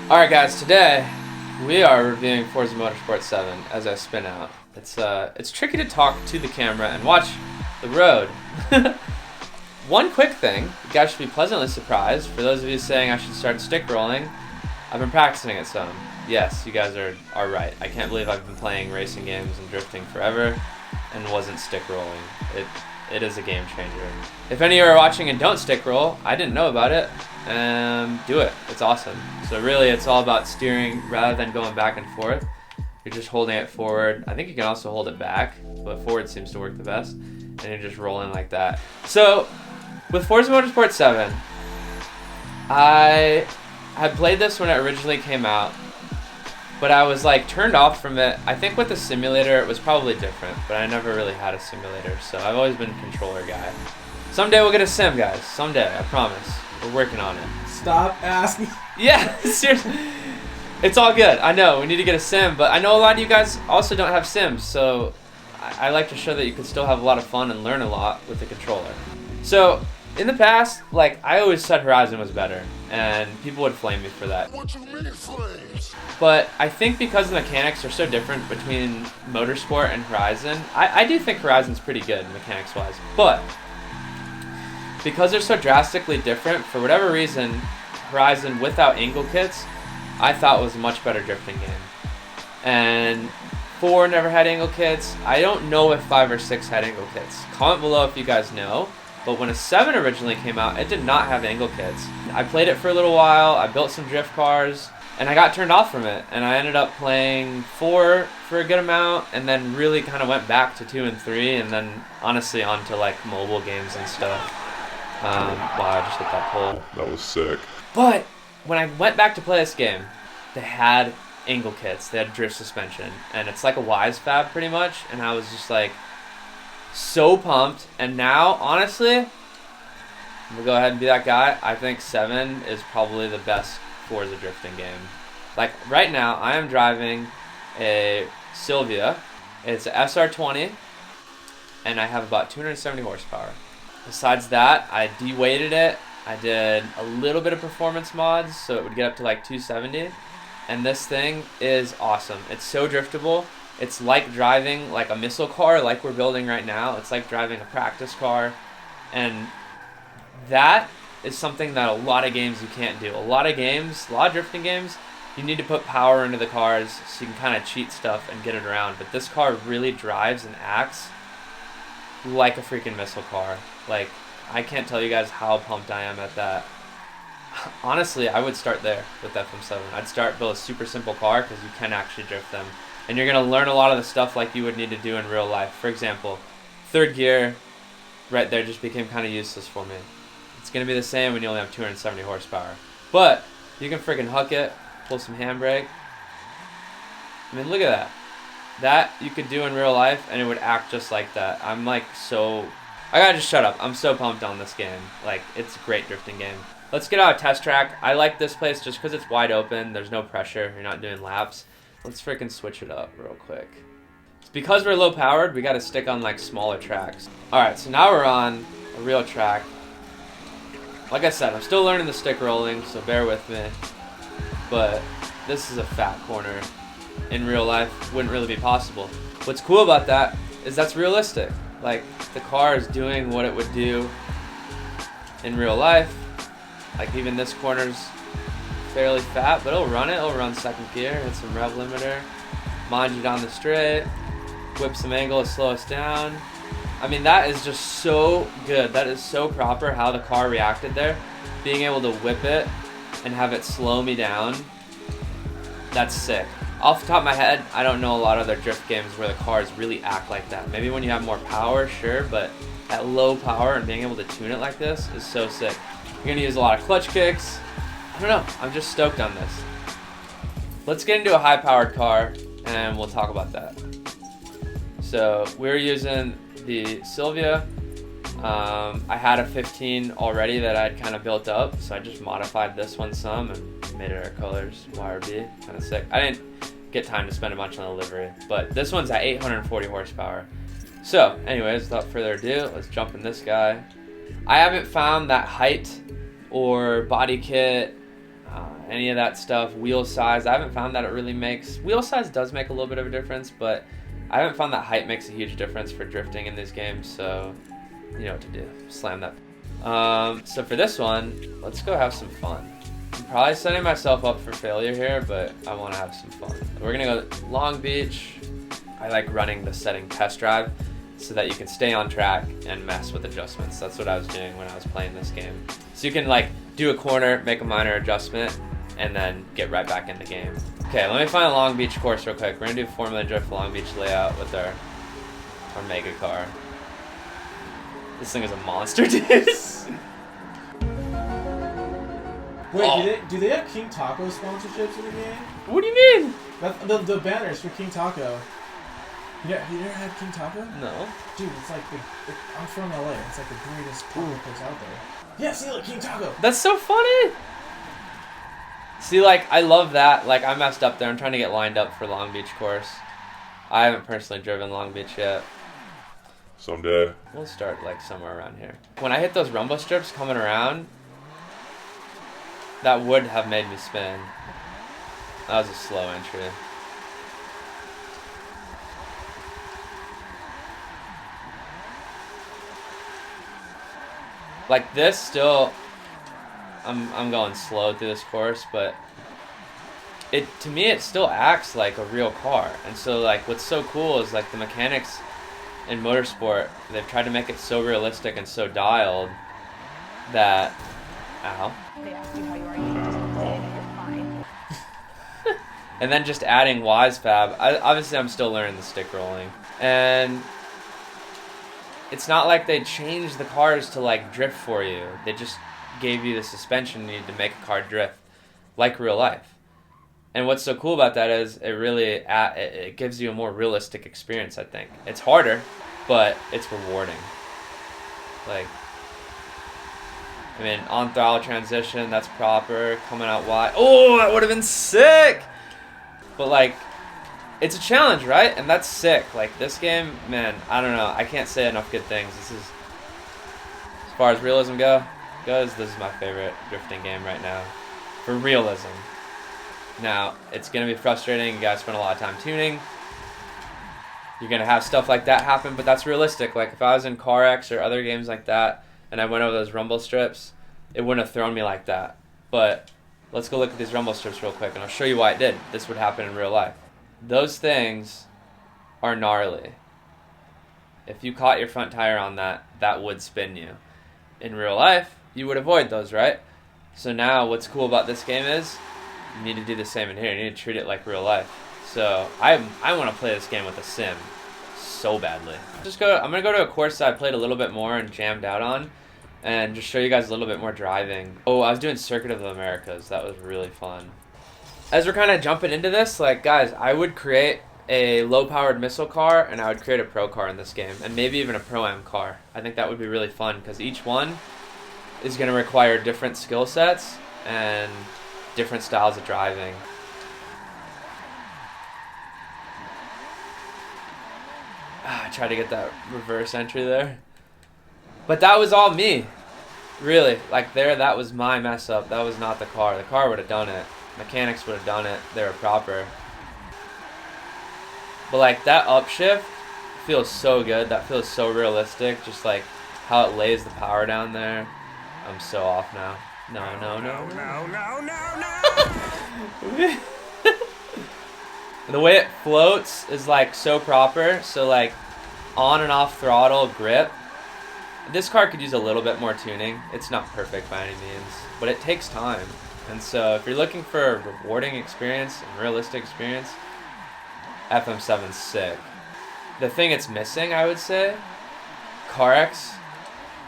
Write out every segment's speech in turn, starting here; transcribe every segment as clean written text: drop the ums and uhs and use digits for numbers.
Alright guys, today we are reviewing Forza Motorsport 7 as I spin out. It's tricky to talk to the camera and watch the road. One quick thing, you guys should be pleasantly surprised. For those of you saying I should start stick rolling, I've been practicing it some. Yes, you guys are right. I can't believe I've been playing racing games and drifting forever and wasn't stick rolling. It is a game changer. If any of you are watching and don't stick roll, I didn't know about it, do it. It's awesome. So really it's all about steering rather than going back and forth. You're just holding it forward. I think you can also hold it back, but forward seems to work the best. And you're just rolling like that. So with Forza Motorsport 7, I had played this when it originally came out, but I was like turned off from it. I think with the simulator it was probably different, but I never really had a simulator, so I've always been a controller guy. Someday we'll get a sim, guys. Someday, I promise. We're working on it. Stop asking. Yeah, seriously. It's all good. I know, we need to get a sim, but I know a lot of you guys also don't have sims, so I like to show that you can still have a lot of fun and learn a lot with the controller. So, in the past, like, I always said Horizon was better, and people would flame me for that. What you mean flames? But I think because the mechanics are so different between Motorsport and Horizon, I do think Horizon's pretty good mechanics-wise, but because they're so drastically different, for whatever reason, Horizon without angle kits, I thought was a much better drifting game. And 4 never had angle kits. I don't know if 5 or 6 had angle kits. Comment below if you guys know. But when a 7 originally came out, it did not have angle kits. I played it for a little while, I built some drift cars, and I got turned off from it. And I ended up playing 4 for a good amount, and then really kind of went back to 2 and 3, and then honestly onto like mobile games and stuff. Wow, I just hit that pole. That was sick. But when I went back to play this game, they had angle kits, they had drift suspension, and it's like a Wise Fab pretty much, and I was just like, so pumped. And now, honestly, I'm gonna go ahead and be that guy. I think 7 is probably the best Forza drifting game. Like, right now, I am driving a Silvia. It's a SR20, and I have about 270 horsepower. Besides that, I de-weighted it. I did a little bit of performance mods, so it would get up to like 270. And this thing is awesome. It's so driftable. It's like driving like a missile car like we're building right now. It's like driving a practice car. And that is something that a lot of games you can't do. A lot of drifting games, you need to put power into the cars so you can kind of cheat stuff and get it around. But this car really drives and acts like a freaking missile car. Like, I can't tell you guys how pumped I am at that. Honestly, I would start there with FM7. I'd build a super simple car because you can actually drift them. And you're going to learn a lot of the stuff like you would need to do in real life. For example, third gear right there just became kind of useless for me. It's going to be the same when you only have 270 horsepower. But you can freaking huck it, pull some handbrake. I mean, look at that. That you could do in real life and it would act just like that. I'm like so... I gotta just shut up. I'm so pumped on this game. Like, it's a great drifting game. Let's get out a test track. I like this place just because it's wide open. There's no pressure. You're not doing laps. Let's freaking switch it up real quick. It's because we're low powered, we gotta stick on like smaller tracks. Alright, so now we're on a real track. Like I said, I'm still learning the stick rolling, so bear with me. But this is a fat corner. In real life, wouldn't really be possible. What's cool about that is that's realistic. Like, the car is doing what it would do in real life. Like, even this corner's fairly fat, but it'll run second gear, hit some rev limiter, mind you down the straight, whip some angle to slow us down. I mean, that is just so good. That is so proper how the car reacted there. Being able to whip it and have it slow me down, that's sick. Off the top of my head, I don't know a lot of other drift games where the cars really act like that. Maybe when you have more power, sure, but at low power and being able to tune it like this is so sick. You're going to use a lot of clutch kicks. I don't know, I'm just stoked on this. Let's get into a high-powered car, and we'll talk about that. So, we're using the Silvia. I had a 15 already that I'd kind of built up, so I just modified this one some and made it our colors, YRB, kind of sick. I didn't get time to spend a bunch on the livery, but this one's at 840 horsepower. So, anyways, without further ado, let's jump in this guy. I haven't found that height or body kit any of that stuff. Wheel size, I haven't found that it really makes... Wheel size does make a little bit of a difference, but I haven't found that height makes a huge difference for drifting in these games, so you know what to do. Slam that. So for this one, let's go have some fun. I'm probably setting myself up for failure here, but I want to have some fun. We're going to go Long Beach. I like running the setting test drive so that you can stay on track and mess with adjustments. That's what I was doing when I was playing this game. So you can like do a corner, make a minor adjustment, and then get right back in the game. Okay, let me find a Long Beach course real quick. We're gonna do Formula Drift Long Beach layout with our mega car. This thing is a monster, dude. Wait, do they have King Taco sponsorships in the game? What do you mean? The banners for King Taco. Yeah, you never had King Taco? No. Dude, it's like I'm from LA. It's like the greatest taco place out there. Yeah, see, look, King Taco. That's so funny. See, like, I love that. Like, I messed up there. I'm trying to get lined up for Long Beach course. I haven't personally driven Long Beach yet. Someday. We'll start, like, somewhere around here. When I hit those rumble strips coming around, that would have made me spin. That was a slow entry. Like this still, I'm going slow through this course, but to me it still acts like a real car. And so like what's so cool is like the mechanics in motorsport, they've tried to make it so realistic and so dialed that, ow. They ask you how you are, you can just say that you're fine. And then just adding wise fab. Obviously I'm still learning the stick rolling. And it's not like they changed the cars to like drift for you. They just gave you the suspension you need to make a car drift like real life. And what's so cool about that is it really it gives you a more realistic experience, I think. It's harder, but it's rewarding. Like, I mean, on throttle transition, that's proper. Coming out wide. Oh, that would have been sick! But like, it's a challenge, right? And that's sick. Like, this game, man, I don't know. I can't say enough good things. This is, as far as realism goes, this is my favorite drifting game right now. For realism. Now, it's going to be frustrating. You guys spend a lot of time tuning. You're going to have stuff like that happen, but that's realistic. Like, if I was in CarX or other games like that, and I went over those rumble strips, it wouldn't have thrown me like that. But let's go look at these rumble strips real quick, and I'll show you why it did. This would happen in real life. Those things are gnarly. If you caught your front tire on that, that would spin you. In real life, you would avoid those, right? So now what's cool about this game is you need to do the same in here. You need to treat it like real life. So I want to play this game with a sim so badly. I'm going to go to a course that I played a little bit more and jammed out on and just show you guys a little bit more driving. Oh, I was doing Circuit of the Americas. That was really fun. As we're kind of jumping into this, like, guys, I would create a low-powered missile car, and I would create a pro car in this game, and maybe even a pro-am car. I think that would be really fun, because each one is going to require different skill sets and different styles of driving. I tried to get that reverse entry there. But that was all me, really. Like, that was my mess up. That was not the car. The car would have done it. Mechanics would have done it. They were proper. But like that upshift feels so good. That feels so realistic. Just like how it lays the power down there. I'm so off now. No. The way it floats is like so proper. So like on and off throttle grip. This car could use a little bit more tuning. It's not perfect by any means, but it takes time. And so if you're looking for a rewarding experience and realistic experience, FM7's sick. The thing it's missing, I would say, CarX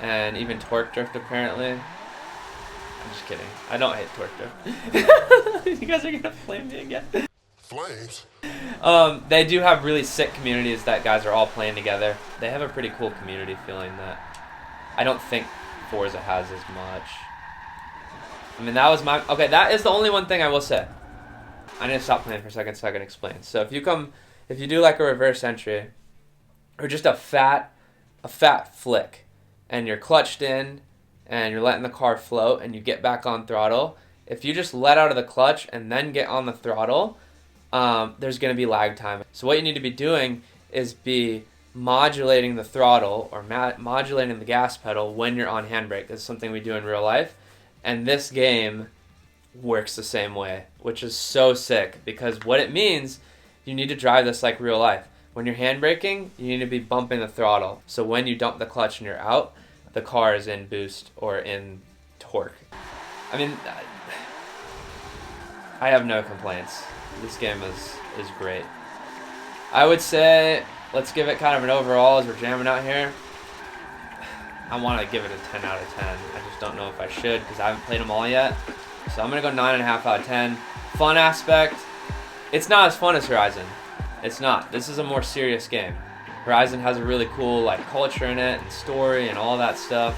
and even Torque Drift apparently. I'm just kidding. I don't hate Torque Drift. You guys are gonna flame me again. Flames? They do have really sick communities that guys are all playing together. They have a pretty cool community feeling that I don't think Forza has as much. I mean, that was my... Okay, that is the only one thing I will say. I need to stop playing for a second so I can explain. So if you do like a reverse entry, or just a fat flick, and you're clutched in, and you're letting the car float, and you get back on throttle, If you just let out of the clutch and then get on the throttle, there's going to be lag time. So what you need to be doing is be modulating the throttle or modulating the gas pedal when you're on handbrake. It's something we do in real life. And this game works the same way, which is so sick, because what it means, you need to drive this like real life. When you're handbraking, you need to be bumping the throttle. So when you dump the clutch and you're out, the car is in boost or in torque. I mean, I have no complaints. This game is great. I would say, let's give it kind of an overall as we're jamming out here. I want to give it a 10 out of 10. I just don't know if I should because I haven't played them all yet. So I'm going to go 9.5 out of 10. Fun aspect, it's not as fun as Horizon. It's not. This is a more serious game. Horizon has a really cool like culture in it and story and all that stuff.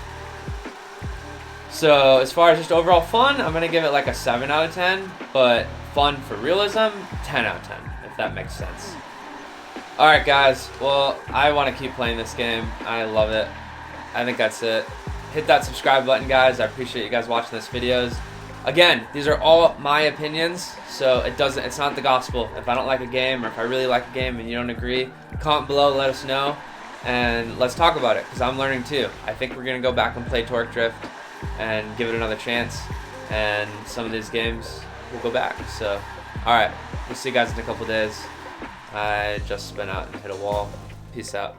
So as far as just overall fun, I'm going to give it like a 7 out of 10. But fun for realism, 10 out of 10, if that makes sense. Alright guys, well, I want to keep playing this game. I love it. I think that's it. Hit that subscribe button, guys. I appreciate you guys watching this videos. Again, these are all my opinions, so it's not the gospel. If I don't like a game or if I really like a game and you don't agree, comment below, let us know, and let's talk about it, because I'm learning too. I think we're going to go back and play Torque Drift and give it another chance, and some of these games we'll go back. So, alright, we'll see you guys in a couple days. I just spun out and hit a wall. Peace out.